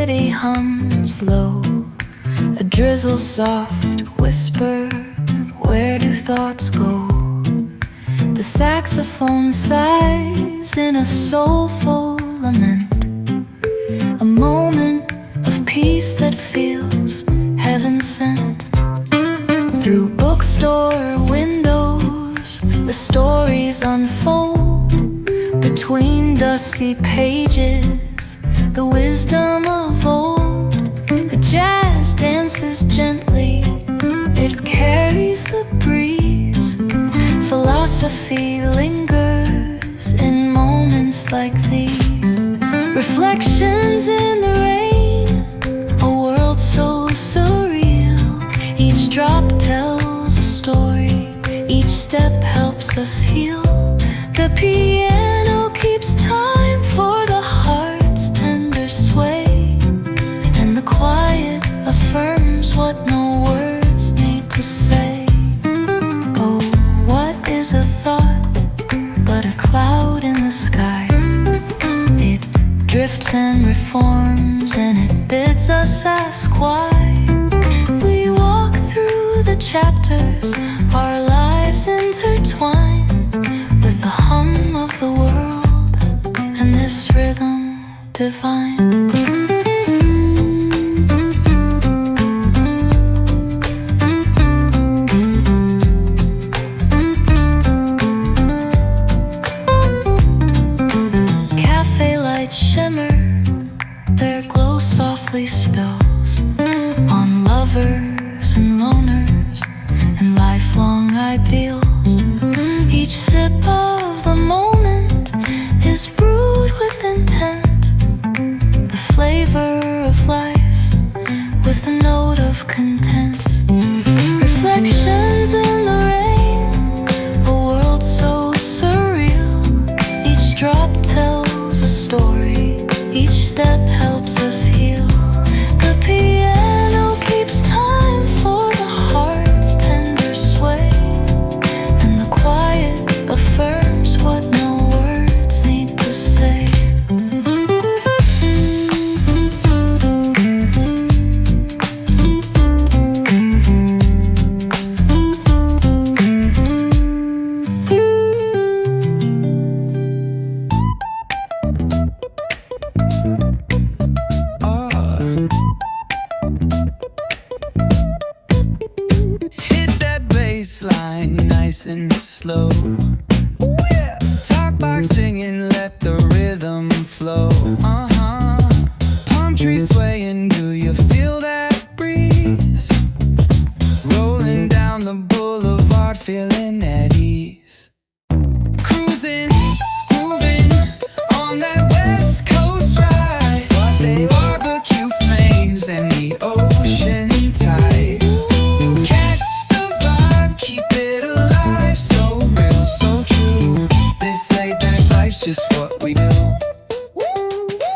city hums low, a drizzle soft whisper, where do thoughts go? The saxophone sighs in a soulful lament, a moment of peace that feels heaven sent. Through bookstore windows, the stories unfold. Between dusty pages, the wisdom of old. The jazz dances gently, it carries the breeze. Philosophy lingers in moments like these. Reflections in the rain, a world so surreal. Each drop tells a story, each step helps us heal. The piano keeps time for the heart's tender sway, and the quiet affirms what no words need to say. Oh, what is a thought but a cloud in the sky? It drifts and reforms, and it bids us ask why. We walk through the chapters, our lives intertwine, with the hum of the world and this rhythm divine. Cafe lights shimmer, their glow softly spills on lovers and loners and lifelong ideals. Each sip of the moment is brewed with intent, the flavor of life with a note of content. Reflections in the rain, a world so surreal. Each drop tells a story, each step helps us heal. The piano keeps time for the heart's tender sway, and the quiet affirms what no words need to say. Hit that bass line nice and slow. Ooh, yeah. Talk box singing, let the rhythm flow. Palm trees swaying, do you feel that breeze? Rolling down the boulevard, feeling at ease. Cruising, moving on that West Coast ride. Say barbecue flames and the ocean tide. Catch the vibe, keep it alive. So real, so true. This laid back life's just what we do.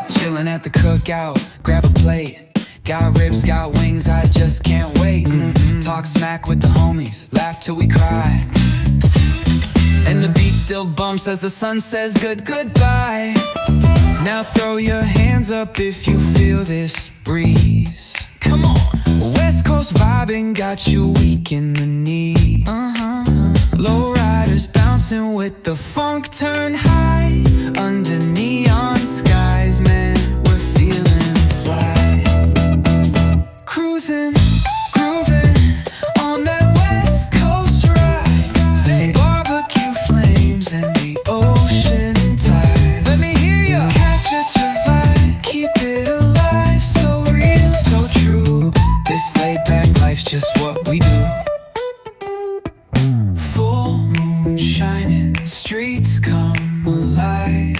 Chilling at the cookout, grab a plate. Got ribs, got wings, I just can't wait. Talk smack with the homies, laugh till we cry. And the beat still bumps as the sun says goodbye. Now throw your hands up if you feel this breeze. Come on. West Coast vibing got you weak in the knees. Low riders bouncing with the funk turn high. Under neon skies, man, we're feeling fly. Cruising, grooving on that West Coast ride. Say barbecue flames and the ocean tide. Let me hear ya. Catch your vibe, keep it alive. So real, so true. This laid back life's just what we do. Full moon shining, streets come alive.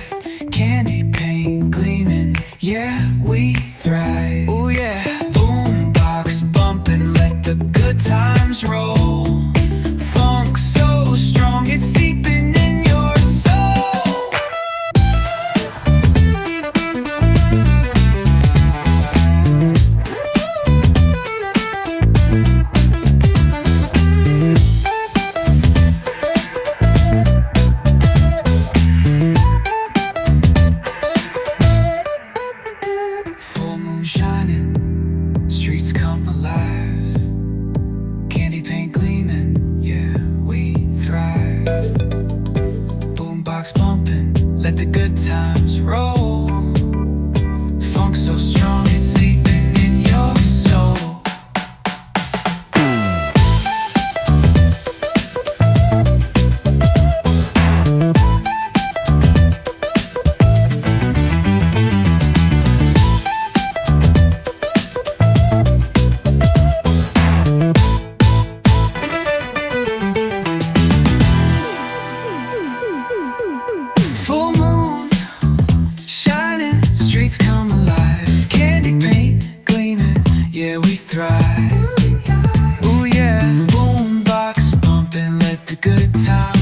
shining, streets come alive. Candy paint gleaming, yeah, we thrive. Boombox bumping, let the good times roll. Funk so strong, it's seeping in your soul. Full moon, shining, streets come alive. Candy paint gleaming, yeah, we thrive. Ooh yeah, boombox bumping, let the good times